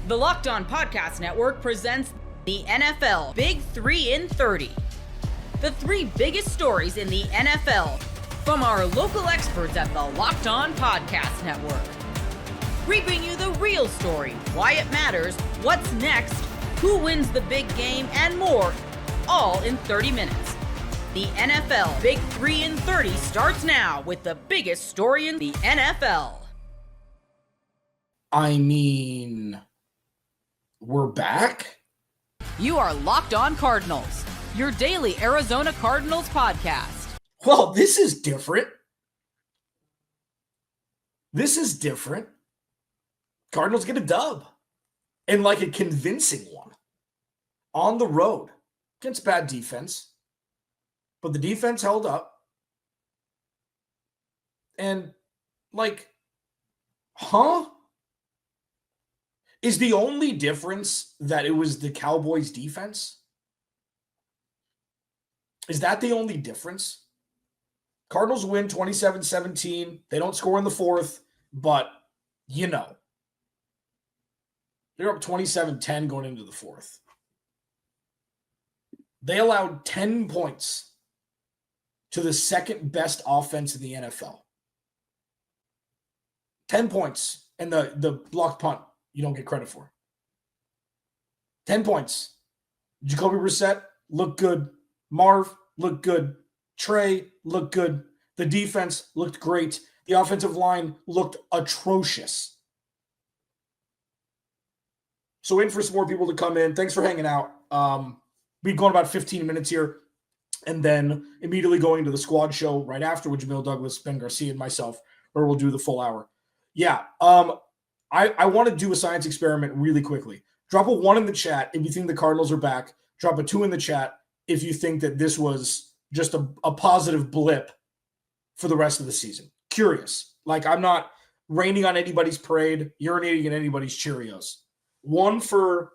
The Locked On Podcast Network presents the NFL Big 3 in 30. The three biggest stories in the NFL from our local experts at the Locked On Podcast Network. We bring you the real story, why it matters, what's next, who wins the big game, and more, all in 30 minutes. The NFL Big 3 in 30 starts now with the biggest story in the NFL. I mean, we're back? You are Locked On Cardinals, your daily Arizona Cardinals podcast. Well, this is different. Cardinals get a dub. And like a convincing one. On the road. Against bad defense. But the defense held up. And like, Is the only difference that it was the Cowboys defense? Is that the only difference? Cardinals win 27-17. They don't score in the fourth, but you know. They're up 27-10 going into the fourth. They allowed 10 points to the second best offense in the NFL. 10 points and the blocked punt you don't get credit for. 10 points. Jacoby Brissett looked good. Marv looked good. Trey looked good. The defense looked great. The offensive line looked atrocious. So in for some more people to come in. Thanks for hanging out. We've gone about 15 minutes here, and then immediately going to the squad show right after with Jamil Douglas, Ben Garcia, and myself, where we'll do the full hour. Yeah, I want to do a science experiment really quickly. Drop a 1 in the chat if you think the Cardinals are back. Drop a 2 in the chat if you think that this was just a positive blip for the rest of the season. Curious. Like, I'm not raining on anybody's parade, urinating in anybody's Cheerios. 1 for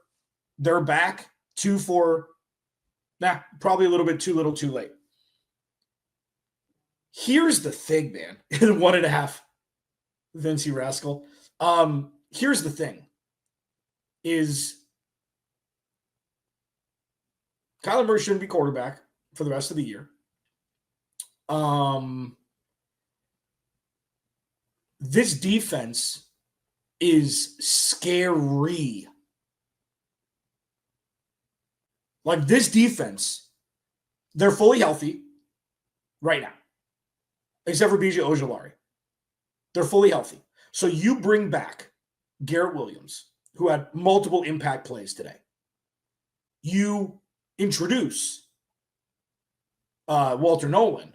they're back. 2 for, probably a little bit too little too late. Here's the thing, man. 1.5. Vincey Rascal. Here's the thing. Is Kyler Murray shouldn't be quarterback for the rest of the year. This defense is scary. Like, this defense, they're fully healthy right now, except for B.J. Ojulari. They're fully healthy. So you bring back Garrett Williams, who had multiple impact plays today. You introduce Walter Nolan,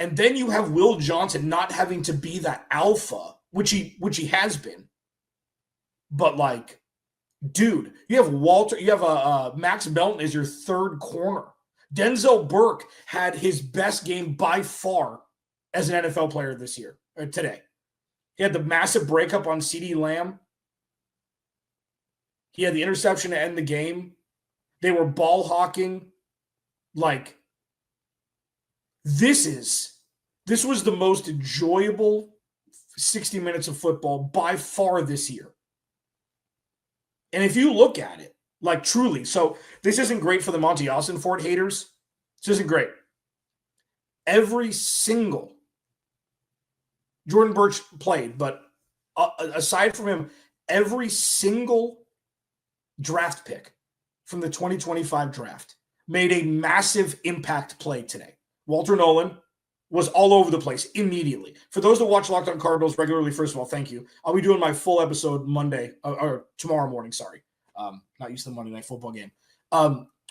and then you have Will Johnson not having to be that alpha, which he has been. But like, dude, you have Max Melton as your third corner. Denzel Burke had his best game by far as an NFL player this year, today. He had the massive breakup on CeeDee Lamb. He had the interception to end the game. They were ball hawking. Like, this was the most enjoyable 60 minutes of football by far this year. And if you look at it, like, truly, so this isn't great for the Monty Austin-Ford haters. This isn't great. Every single Jordan Burch played, but aside from him, every single draft pick from the 2025 draft made a massive impact play today. Walter Nolan was all over the place immediately. For those that watch Locked On Cardinals regularly, first of all, thank you. I'll be doing my full episode Monday, or tomorrow morning, sorry. Not used to the Monday Night Football game.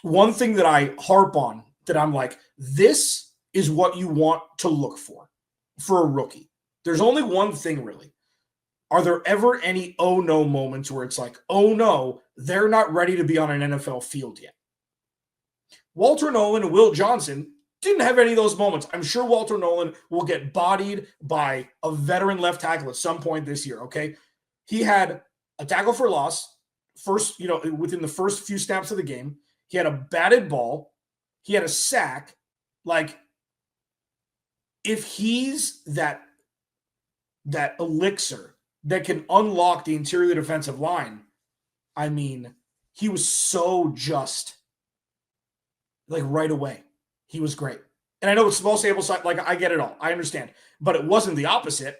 One thing that I harp on, that I'm like, this is what you want to look for a rookie. There's only one thing, really. Are there ever any oh no moments where it's like, oh no, they're not ready to be on an NFL field yet? Walter Nolan and Will Johnson didn't have any of those moments. I'm sure Walter Nolan will get bodied by a veteran left tackle at some point this year, okay? He had a tackle for loss, within the first few snaps of the game. He had a batted ball. He had a sack. Like, if he's that elixir that can unlock the interior defensive line, I mean, he was so just, like, right away. He was great. And I know it's small sample size. Like, I get it all. I understand. But it wasn't the opposite.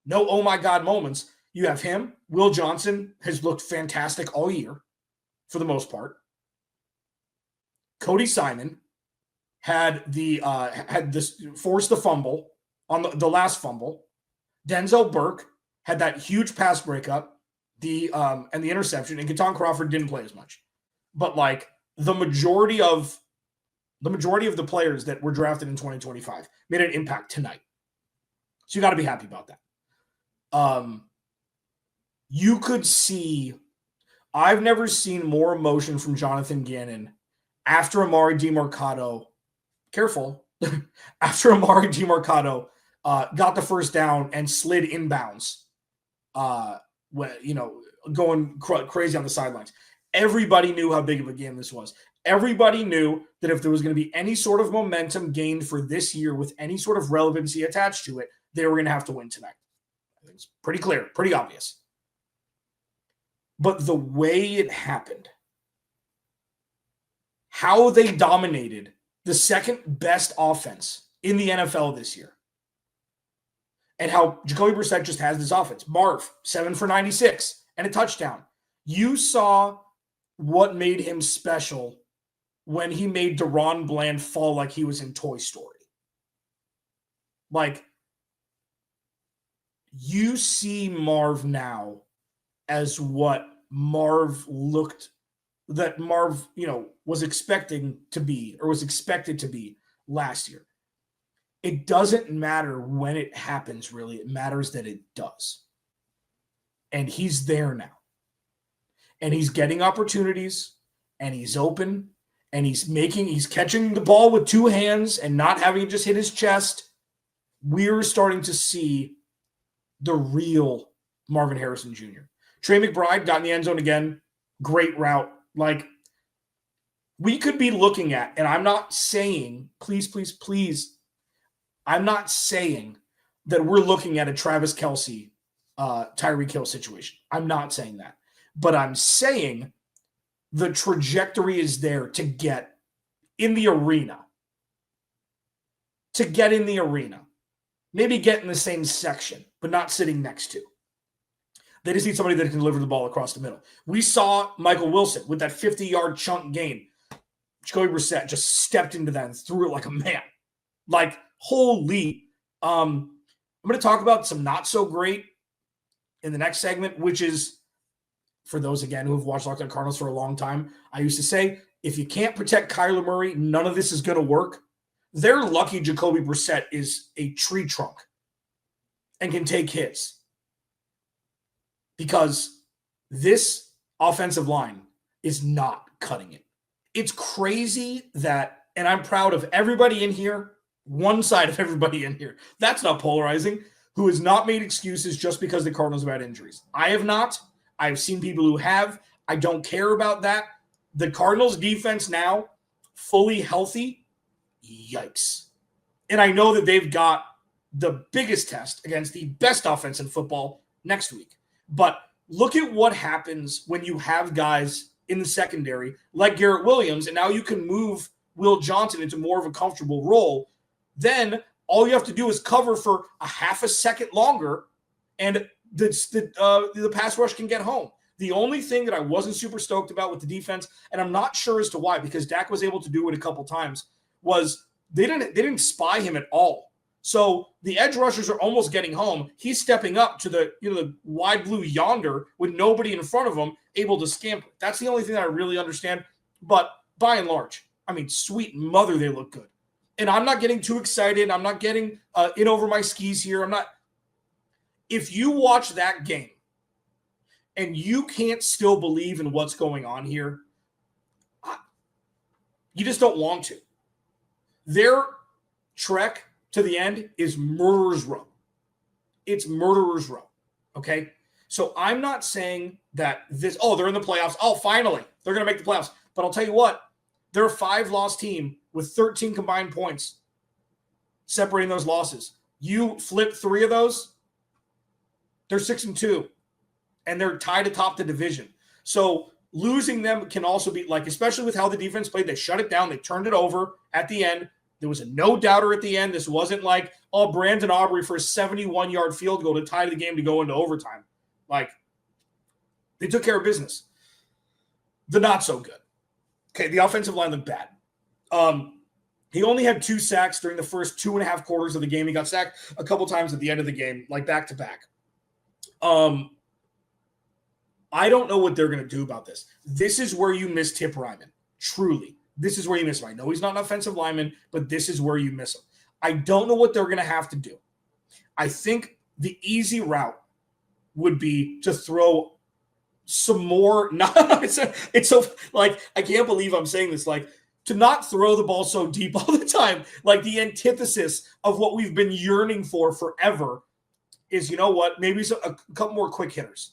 No oh my God moments. You have him. Will Johnson has looked fantastic all year for the most part. Cody Simon had this forced the fumble on the last fumble. Denzel Burke had that huge pass breakup, and the interception, and Keaton Crawford didn't play as much. But like the majority of the players that were drafted in 2025 made an impact tonight. So you got to be happy about that. You could see, I've never seen more emotion from Jonathan Gannon after Amari DiMercato. Careful. After Amari DiMercato got the first down and slid inbounds, going crazy on the sidelines. Everybody knew how big of a game this was. Everybody knew that if there was going to be any sort of momentum gained for this year with any sort of relevancy attached to it, they were going to have to win tonight. I think it's pretty clear, pretty obvious. But the way it happened, how they dominated the second best offense in the NFL this year, and how Jacoby Brissett just has this offense. Marv, 7 for 96 and a touchdown. You saw what made him special when he made Deron Bland fall like he was in Toy Story. Like, you see Marv now as what Marv was expecting to be, or was expected to be last year. It doesn't matter when it happens, really. It matters that it does. And he's there now. And he's getting opportunities, and he's open, and he's catching the ball with two hands and not having it just hit his chest. We're starting to see the real Marvin Harrison Jr. Trey McBride got in the end zone again. Great route. Like, we could be looking at, and I'm not saying, please, I'm not saying that we're looking at a Travis Kelce, Tyreek Hill situation. I'm not saying that. But I'm saying the trajectory is there to get in the arena. Maybe get in the same section, but not sitting next to. They just need somebody that can deliver the ball across the middle. We saw Michael Wilson with that 50-yard chunk gain. Jacoby Brissett just stepped into that and threw it like a man. Like, holy. I'm going to talk about some not so great in the next segment, which is, for those, again, who have watched Locked On Cardinals for a long time, I used to say, if you can't protect Kyler Murray, none of this is going to work. They're lucky Jacoby Brissett is a tree trunk and can take hits. Because this offensive line is not cutting it. It's crazy that, and I'm proud of everybody in here, one side of everybody in here, that's not polarizing, who has not made excuses just because the Cardinals have had injuries. I have not. I've seen people who have. I don't care about that. The Cardinals defense now, fully healthy, yikes. And I know that they've got the biggest test against the best offense in football next week. But look at what happens when you have guys in the secondary like Garrett Williams, and now you can move Will Johnson into more of a comfortable role. Then all you have to do is cover for a half a second longer, and the pass rush can get home. The only thing that I wasn't super stoked about with the defense, and I'm not sure as to why, because Dak was able to do it a couple times, was they didn't spy him at all. So the edge rushers are almost getting home. He's stepping up to the wide blue yonder with nobody in front of him able to scamper. That's the only thing that I really understand. But by and large, I mean, sweet mother, they look good. And I'm not getting too excited. I'm not getting in over my skis here. If you watch that game and you can't still believe in what's going on here, you just don't want to. Their trek to the end is murderer's row. It's murderer's row. Okay? So I'm not saying that they're in the playoffs. Oh, finally, they're going to make the playoffs. But I'll tell you what, they're a 5-loss team with 13 combined points separating those losses. You flip 3 of those, they're 6-2, and they're tied atop the division. So losing them can also be like, especially with how the defense played, they shut it down. They turned it over at the end. There was a no-doubter at the end. This wasn't like, oh, Brandon Aubrey for a 71-yard field goal to tie the game to go into overtime. Like, they took care of business. The not so good. Okay, the offensive line looked bad. He only had 2 sacks during the first 2.5 quarters of the game. He got sacked a couple times at the end of the game, like back-to-back. I don't know what they're going to do about this. This is where you miss Tip Ryman. Truly. This is where you miss him. I know he's not an offensive lineman, but this is where you miss him. I don't know what they're going to have to do. I think the easy route would be to throw some more. It's so like, I can't believe I'm saying this. Like, to not throw the ball so deep all the time, like the antithesis of what we've been yearning for forever is, you know what? Maybe a couple more quick hitters.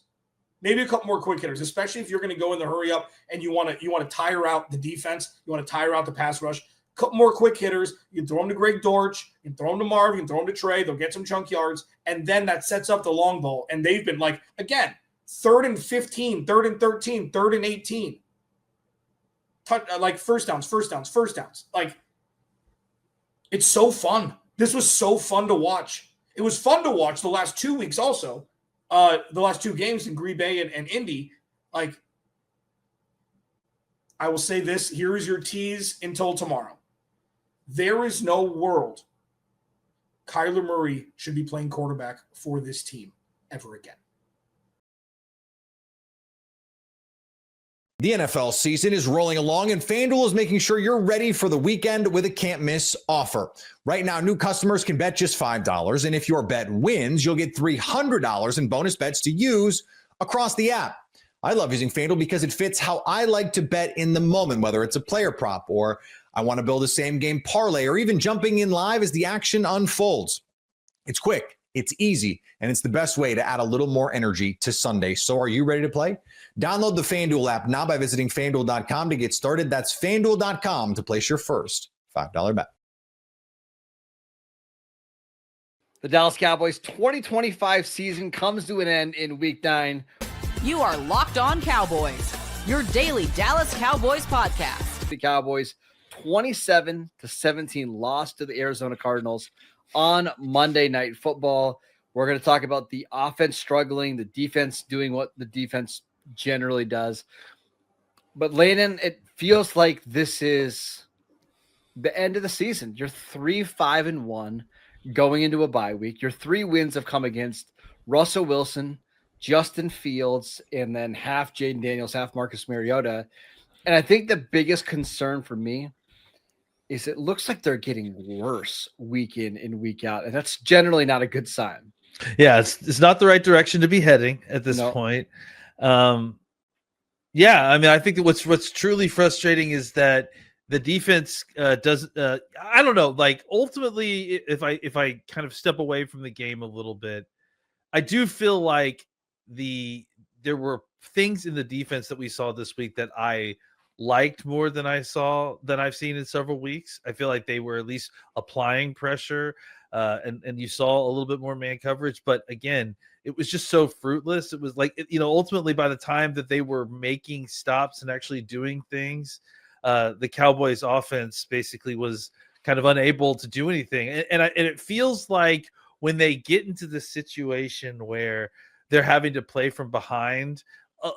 Maybe a couple more quick hitters, especially if you're going to go in the hurry up and you want to tire out the defense. You want to tire out the pass rush. A couple more quick hitters. You can throw them to Greg Dortch. You can throw them to Marv. You can throw them to Trey. They'll get some chunk yards. And then that sets up the long ball. And they've been like, again, 3rd and 15, 3rd and 13, 3rd and 18. Like first downs. Like, it's so fun. This was so fun to watch. It was fun to watch the last 2 weeks also. The last 2 games in Green Bay and Indy. Like, I will say this. Here is your tease until tomorrow. There is no world Kyler Murray should be playing quarterback for this team ever again. The NFL season is rolling along, and FanDuel is making sure you're ready for the weekend with a can't-miss offer. Right now, new customers can bet just $5, and if your bet wins, you'll get $300 in bonus bets to use across the app. I love using FanDuel because it fits how I like to bet in the moment, whether it's a player prop or I want to build a same-game parlay or even jumping in live as the action unfolds. It's quick, it's easy, and it's the best way to add a little more energy to Sunday. So are you ready to play? Download the FanDuel app now by visiting FanDuel.com to get started. That's FanDuel.com to place your first $5 bet. The Dallas Cowboys 2025 season comes to an end in Week 9. You are Locked On Cowboys, your daily Dallas Cowboys podcast. The Cowboys 27-17 lost to the Arizona Cardinals on Monday Night Football. We're going to talk about the offense struggling, the defense doing what the defense generally does. But Landon, it feels like this is the end of the season. You're 3-5-1 going into a bye week. Your 3 wins have come against Russell Wilson, Justin Fields, and then half Jaden Daniels, half Marcus Mariota. And I think the biggest concern for me is it looks like they're getting worse week in and week out. And that's generally not a good sign. Yeah, it's not the right direction to be heading at this point. Yeah, I mean, I think that what's truly frustrating is that the defense doesn't. I don't know. Like, ultimately, if I kind of step away from the game a little bit, I do feel like there were things in the defense that we saw this week that I liked more than I've seen in several weeks. I feel like they were at least applying pressure. And you saw a little bit more man coverage, but again, it was just so fruitless. It was like, ultimately by the time that they were making stops and actually doing things, the Cowboys offense basically was kind of unable to do anything. And it feels like when they get into the situation where they're having to play from behind,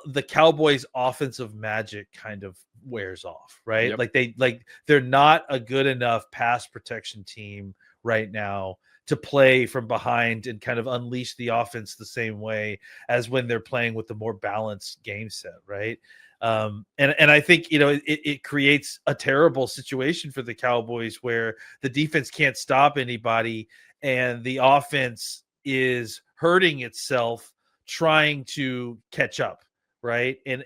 the Cowboys offensive magic kind of wears off, right? Yep. They're not a good enough pass protection team right now to play from behind and kind of unleash the offense the same way as when they're playing with the more balanced game set, right? And I think, it creates a terrible situation for the Cowboys where the defense can't stop anybody and the offense is hurting itself trying to catch up, right? And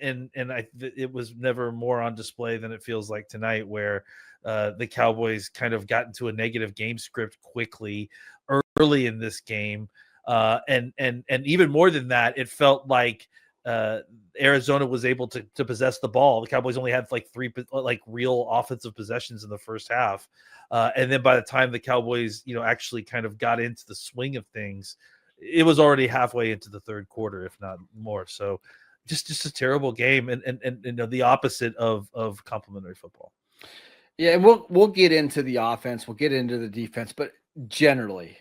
it was never more on display than it feels like tonight, where the Cowboys kind of got into a negative game script quickly early in this game. And even more than that, it felt like Arizona was able to possess the ball. The Cowboys only had 3 real offensive possessions in the first half. And then by the time the Cowboys, actually kind of got into the swing of things, it was already halfway into the third quarter, if not more. So, just a terrible game, and you know, the opposite of complimentary football. Yeah, and we'll get into the offense, we'll get into the defense, but generally,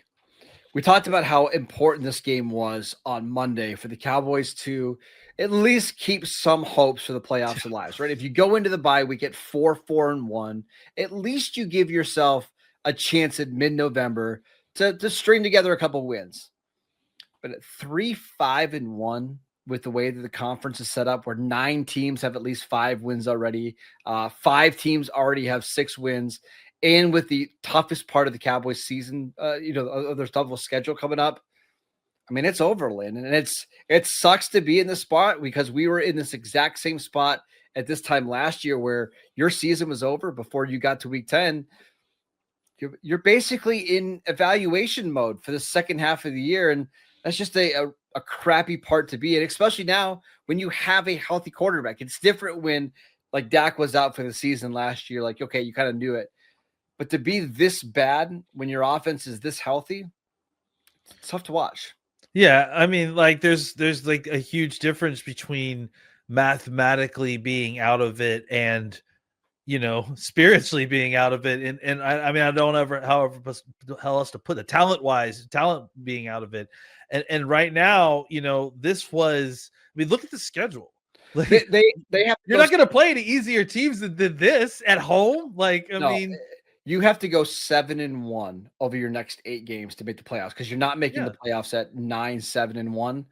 we talked about how important this game was on Monday for the Cowboys to at least keep some hopes for the playoffs alive, right? If you go into the bye week at 4-1, at least you give yourself a chance at mid-November to string together a couple wins. But at 3-5-1, with the way that the conference is set up, where 9 teams have at least 5 wins already, 5 teams already have 6 wins, and with the toughest part of the Cowboys season, their toughest schedule coming up, I mean, it's over, Lynn. And it sucks to be in this spot because we were in this exact same spot at this time last year where your season was over before you got to week 10. You're basically in evaluation mode for the second half of the year. And that's just a crappy part to be in, especially now when you have a healthy quarterback. It's different when like Dak was out for the season last year. Like, okay, you kind of knew it. But to be this bad when your offense is this healthy, it's tough to watch. Yeah, I mean, like there's like a huge difference between mathematically being out of it and, you know, spiritually being out of it. And I mean, I don't ever, however else to put it, talent being out of it. And right now, you know, this was, I mean, look at the schedule. Like, they have. You're not going to play any easier teams than this at home. Like, I mean, you have to go 7-1 over your next 8 games to make the playoffs because you're not making the playoffs at 9-7-1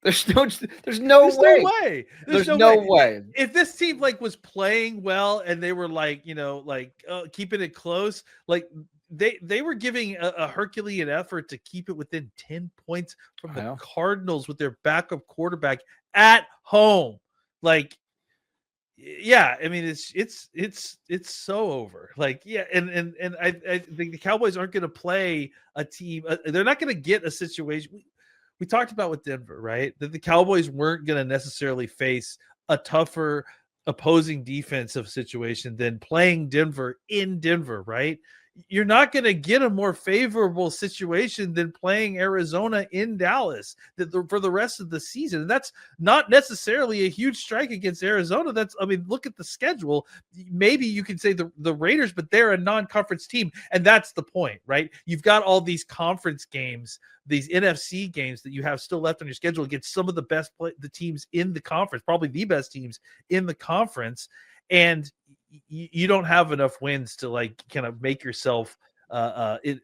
There's no way. There's no way. If this team like was playing well and they were like, you know, like keeping it close, like they were giving a Herculean effort to keep it within 10 points from the Cardinals with their backup quarterback at home. Like, yeah, I mean it's so over. Like, yeah, and I think the Cowboys aren't going to play a team. They're not going to get a situation. We talked about with Denver, right? That the Cowboys weren't going to necessarily face a tougher opposing defensive situation than playing Denver in Denver, right? You're not going to get a more favorable situation than playing Arizona in Dallas for the rest of the season. And that's not necessarily a huge strike against Arizona. I mean, look at the schedule. Maybe you can say the Raiders, but they're a non-conference team. And that's the point, right? You've got all these conference games, these NFC games that you have still left on your schedule against some of the the teams in the conference, probably the best teams in the conference. And you don't have enough wins to like kind of make yourself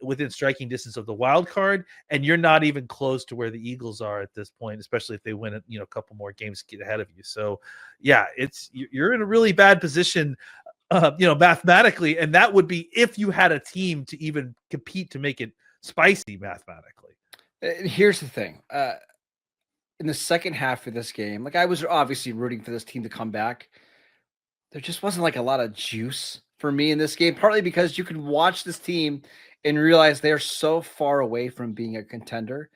within striking distance of the wild card, and you're not even close to where the Eagles are at this point, especially if they win a couple more games to get ahead of you. So yeah, you're in a really bad position, mathematically, and that would be if you had a team to even compete to make it spicy mathematically. Here's the thing. In the second half of this game, like I was obviously rooting for this team to come back. There just wasn't like a lot of juice for me in this game, partly because you can watch this team and realize they're so far away from being a contender.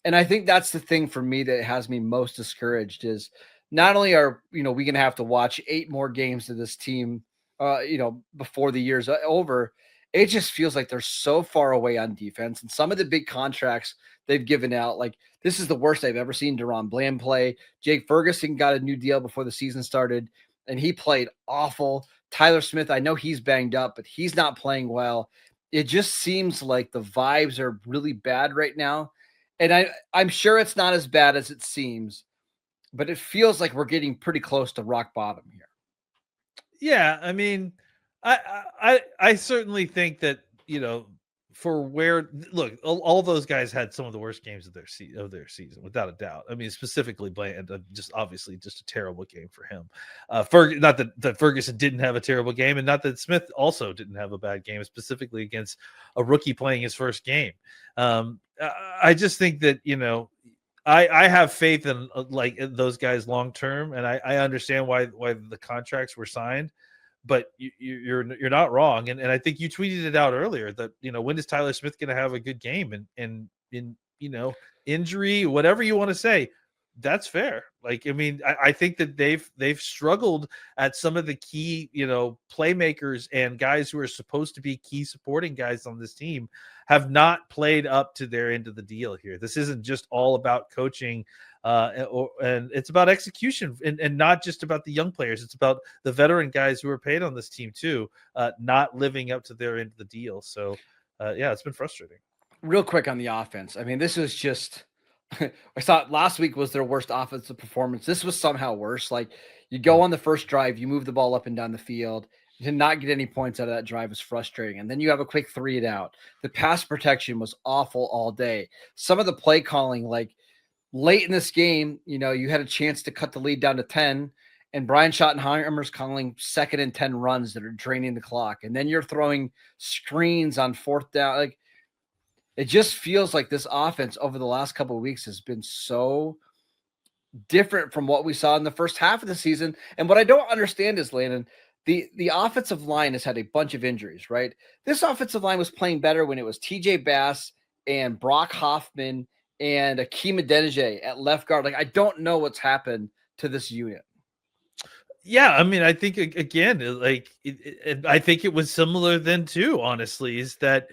And I think that's the thing for me that has me most discouraged is not only are, we going to have to watch 8 more games of this team, before the year's over, it just feels like they're so far away on defense. And some of the big contracts they've given out, like this is the worst I've ever seen DeRon Bland play. Jake Ferguson got a new deal before the season started, and he played awful. Tyler Smith, I know he's banged up, but he's not playing well. It just seems like the vibes are really bad right now. And I'm sure it's not as bad as it seems, but it feels like we're getting pretty close to rock bottom here. Yeah, I mean, I certainly think that, for where look, all those guys had some of the worst games of their season, without a doubt. I mean, specifically Bland, just obviously just a terrible game for him. Not that Ferguson didn't have a terrible game, and not that Smith also didn't have a bad game, specifically against a rookie playing his first game. I just think that I have faith in in those guys long term, and I understand why the contracts were signed. But you're not wrong, and I think you tweeted it out earlier that when is Tyler Smith going to have a good game, and in injury, whatever you want to say, that's fair. Like, I mean, I think that they've struggled at some of the key playmakers and guys who are supposed to be key supporting guys on this team have not played up to their end of the deal here. This isn't just all about coaching. And it's about execution and not just about the young players. It's about the veteran guys who are paid on this team too, not living up to their end of the deal. So, yeah, it's been frustrating. Real quick on the offense. I mean, this is just I thought last week was their worst offensive performance. This was somehow worse. Like, you go on the first drive, you move the ball up and down the field. To not get any points out of that drive was frustrating. And then you have a quick 3 and out. The pass protection was awful all day. Some of the play calling, like late in this game, you had a chance to cut the lead down to 10, and Brian Schottenheimer's calling 2nd and 10 runs that are draining the clock. And then you're throwing screens on 4th down. Like, it just feels like this offense over the last couple of weeks has been so different from what we saw in the first half of the season. And what I don't understand is, Landon, the offensive line has had a bunch of injuries, right? This offensive line was playing better when it was TJ Bass and Brock Hoffman and Akeem Adeniji at left guard. Like, I don't know what's happened to this unit. Yeah, I mean, I think, again, I think it was similar then too, honestly, is that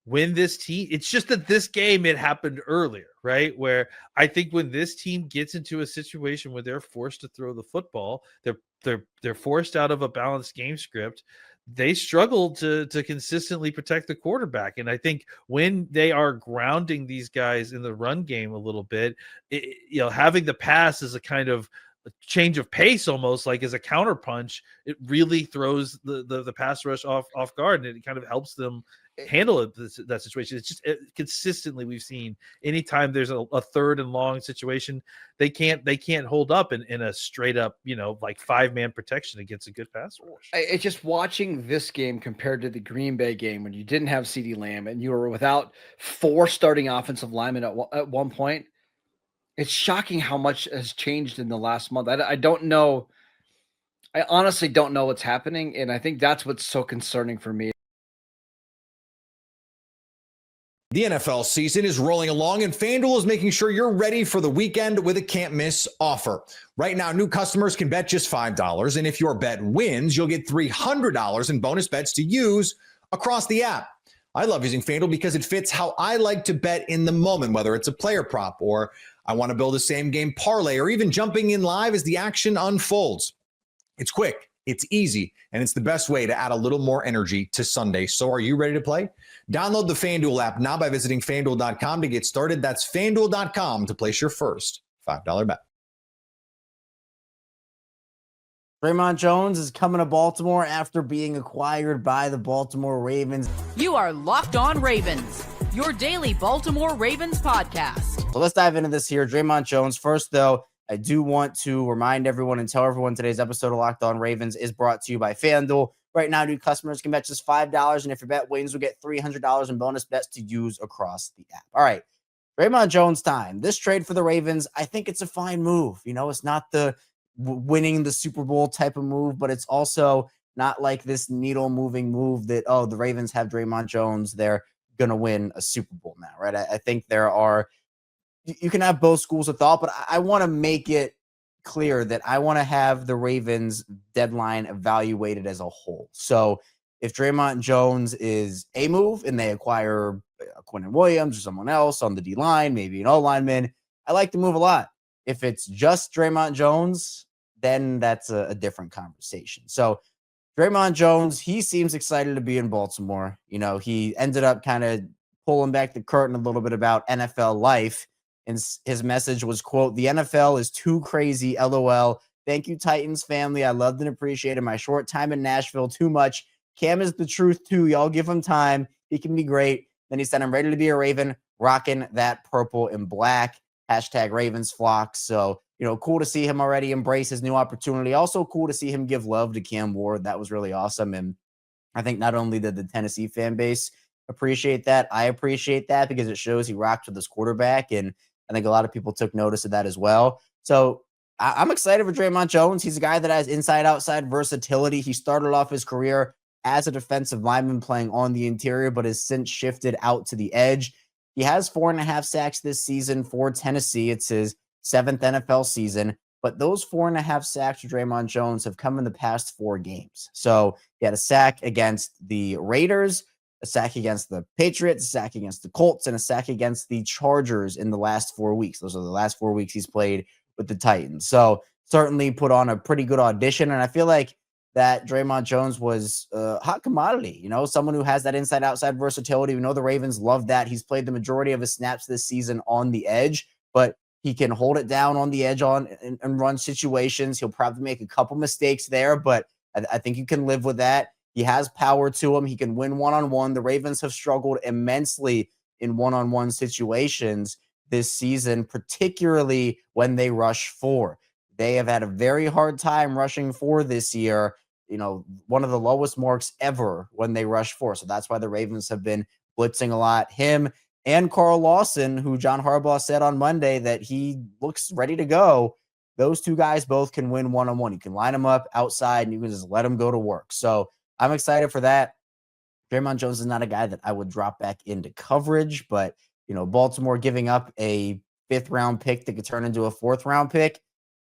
when this team, it's just that this game, it happened earlier, right? Where I think when this team gets into a situation where they're forced to throw the football, they're forced out of a balanced game script. They struggle to consistently protect the quarterback. And I think when they are grounding these guys in the run game a little bit, having the pass as a kind of a change of pace, almost like as a counter punch, it really throws the pass rush off guard, and it kind of helps them handle that situation. It's just consistently we've seen anytime there's a 3rd and long situation, they can't hold up in a straight up, like 5-man protection against a good pass rush. It's just watching this game compared to the Green Bay game when you didn't have CeeDee Lamb and you were without 4 starting offensive linemen at one point. It's shocking how much has changed in the last month. I don't know. I honestly don't know what's happening. And I think that's what's so concerning for me. The NFL season is rolling along, and FanDuel is making sure you're ready for the weekend with a can't-miss offer. Right now, new customers can bet just $5, and if your bet wins, you'll get $300 in bonus bets to use across the app. I love using FanDuel because it fits how I like to bet in the moment, whether it's a player prop or I want to build a same-game parlay or even jumping in live as the action unfolds. It's quick, it's easy, and it's the best way to add a little more energy to Sunday. So are you ready to play? Download the FanDuel app now by visiting FanDuel.com to get started. That's FanDuel.com to place your first $5 bet. Dre'Mont Jones is coming to Baltimore after being acquired by the Baltimore Ravens. You are Locked On Ravens, your daily Baltimore Ravens podcast. So let's dive into this here. Dre'Mont Jones. First, though, I do want to remind everyone and tell everyone today's episode of Locked On Ravens is brought to you by FanDuel. Right now, new customers can bet just $5, and if your bet wins, you'll get $300 in bonus bets to use across the app. All right, Dre'Mont Jones time. This trade for the Ravens, I think it's a fine move. It's not the winning the Super Bowl type of move, but it's also not like this needle-moving move that, the Ravens have Dre'Mont Jones, they're going to win a Super Bowl now, right? I think you can have both schools of thought, but I want to make it clear that I want to have the Ravens deadline evaluated as a whole. So if Dre'Mont Jones is a move and they acquire Quentin Williams or someone else on the D-line, maybe an O-lineman, I like the move a lot. If it's just Dre'Mont Jones, then that's a different conversation. So Dre'Mont Jones, he seems excited to be in Baltimore. He ended up kind of pulling back the curtain a little bit about NFL life. And his message was, quote, "The NFL is too crazy, LOL. Thank you, Titans family. I loved and appreciated my short time in Nashville too much. Cam is the truth, too. Y'all give him time. He can be great." Then he said, "I'm ready to be a Raven, rocking that purple and black. Hashtag Ravens flock." So, cool to see him already embrace his new opportunity. Also cool to see him give love to Cam Ward. That was really awesome. And I think not only did the Tennessee fan base appreciate that, I appreciate that because it shows he rocked with his quarterback. And I think a lot of people took notice of that as well. So I'm excited for Dre'Mont Jones. He's a guy that has inside-outside versatility. He started off his career as a defensive lineman playing on the interior, but has since shifted out to the edge. He has 4.5 sacks this season for Tennessee. It's his 7th NFL season. But those 4.5 sacks for Dre'Mont Jones have come in the past 4 games. So he had a sack against the Raiders, a sack against the Patriots, a sack against the Colts, and a sack against the Chargers in the last 4 weeks. Those are the last 4 weeks he's played with the Titans. So certainly put on a pretty good audition. And I feel like that Dre'Mont Jones was a hot commodity, someone who has that inside-outside versatility. We know the Ravens love that. He's played the majority of his snaps this season on the edge, but he can hold it down on the edge and run situations. He'll probably make a couple mistakes there, but I think you can live with that. He has power to him. He can win one-on-one. The Ravens have struggled immensely in one-on-one situations this season, particularly when they rush 4. They have had a very hard time rushing 4 this year, one of the lowest marks ever when they rush 4. So that's why the Ravens have been blitzing a lot. Him and Carl Lawson, who John Harbaugh said on Monday that he looks ready to go. Those two guys both can win one-on-one. You can line them up outside and you can just let them go to work. So I'm excited for that. Dre'Mont Jones is not a guy that I would drop back into coverage, but, Baltimore giving up a 5th-round pick that could turn into a 4th-round pick,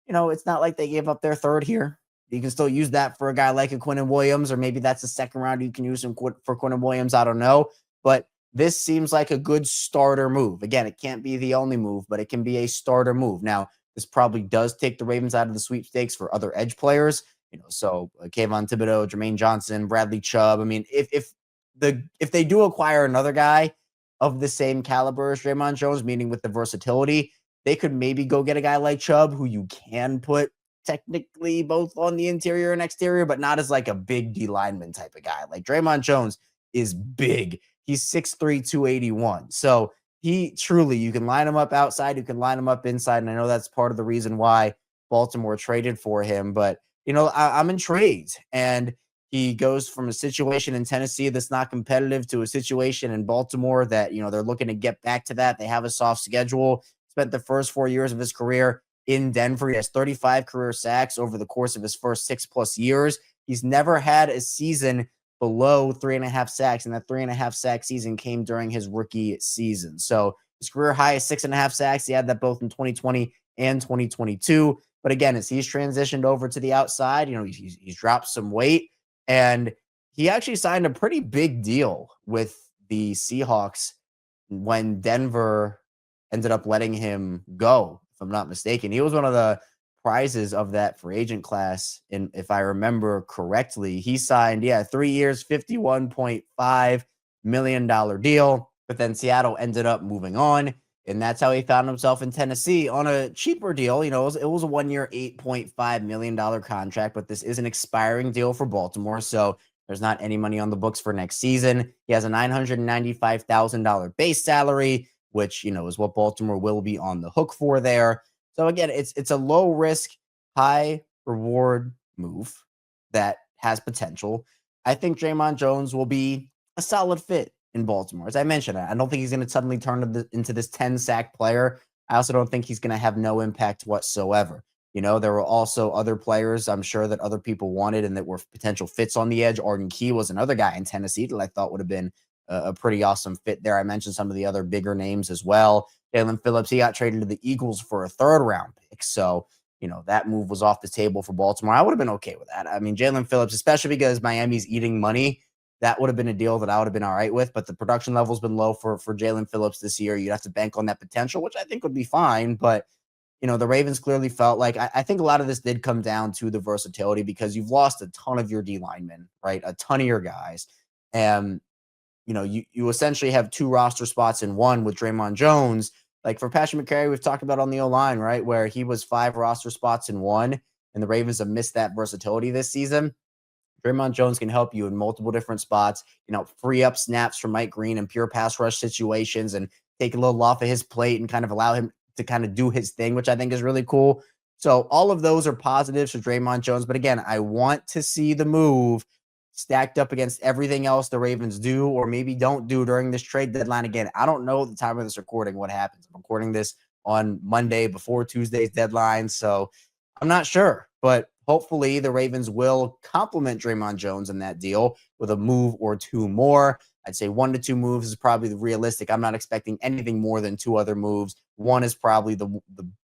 it's not like they gave up their 3rd here. You can still use that for a guy like a Quinnen Williams, or maybe that's a 2nd round you can use him for Quinnen Williams. I don't know. But this seems like a good starter move. Again, it can't be the only move, but it can be a starter move. Now, this probably does take the Ravens out of the sweepstakes for other edge players. So Kayvon Thibodeau, Jermaine Johnson, Bradley Chubb. I mean, if they do acquire another guy of the same caliber as Dre'Mont Jones, meaning with the versatility, they could maybe go get a guy like Chubb, who you can put technically both on the interior and exterior, but not as like a big D lineman type of guy. Like Dre'Mont Jones is big. He's 6'3", 281. So he truly, you can line him up outside, you can line him up inside. And I know that's part of the reason why Baltimore traded for him, but I'm intrigued. And he goes from a situation in Tennessee that's not competitive to a situation in Baltimore that, they're looking to get back to that. They have a soft schedule. Spent the first 4 years of his career in Denver. He has 35 career sacks over the course of his first 6+ years. He's never had a season below 3.5 sacks, and that 3.5 sack season came during his rookie season. So his career high is 6.5 sacks. He had that both in 2020 and 2022. But again, as he's transitioned over to the outside, he's dropped some weight, and he actually signed a pretty big deal with the Seahawks when Denver ended up letting him go, if I'm not mistaken. He was one of the prizes of that free agent class. And if I remember correctly, he signed, 3 years, $51.5 million deal. But then Seattle ended up moving on. And that's how he found himself in Tennessee on a cheaper deal. It was a 1-year, $8.5 million contract, but this is an expiring deal for Baltimore. So there's not any money on the books for next season. He has a $995,000 base salary, which, is what Baltimore will be on the hook for there. So again, it's a low risk, high reward move that has potential. I think Dre'Mont Jones will be a solid fit in Baltimore. As I mentioned, I don't think he's going to suddenly turn into this 10-sack player. I also don't think he's going to have no impact whatsoever. There were also other players I'm sure that other people wanted and that were potential fits on the edge. Arden Key was another guy in Tennessee that I thought would have been a pretty awesome fit there. I mentioned some of the other bigger names as well. Jalen Phillips, he got traded to the Eagles for a 3rd-round pick. So, that move was off the table for Baltimore. I would have been okay with that. I mean, Jalen Phillips, especially because Miami's eating money, that would have been a deal that I would have been all right with. But the production level's been low for Jalen Phillips this year. You'd have to bank on that potential, which I think would be fine. But, the Ravens clearly felt like I think a lot of this did come down to the versatility because you've lost a ton of your D linemen, right? A ton of your guys. And, you essentially have 2 roster spots in one with Dre'Mont Jones. Like for Patrick McCary, we've talked about on the O-line, right? Where he was 5 roster spots in one, and the Ravens have missed that versatility this season. Dre'Mont Jones can help you in multiple different spots, free up snaps from Mike Green and pure pass rush situations and take a little off of his plate and kind of allow him to kind of do his thing, which I think is really cool. So all of those are positives for Dre'Mont Jones. But again, I want to see the move stacked up against everything else the Ravens do or maybe don't do during this trade deadline. Again, I don't know at the time of this recording what happens. I'm recording this on Monday before Tuesday's deadline, so I'm not sure. But hopefully the Ravens will compliment Dre'Mont Jones in that deal with a move or 2 more. I'd say 1 to 2 moves is probably realistic. I'm not expecting anything more than 2 other moves. 1 is probably the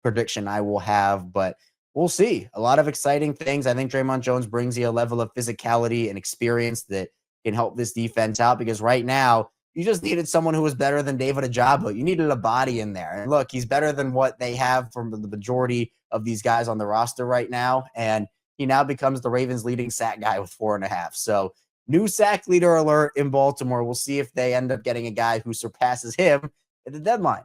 prediction I will have, but we'll see. A lot of exciting things. I think Dre'Mont Jones brings you a level of physicality and experience that can help this defense out, because right now you just needed someone who was better than David Ojabo. You needed a body in there. And look, he's better than what they have from the majority of these guys on the roster right now. And he now becomes the Ravens' leading sack guy with 4.5. So new sack leader alert in Baltimore. We'll see if they end up getting a guy who surpasses him at the deadline.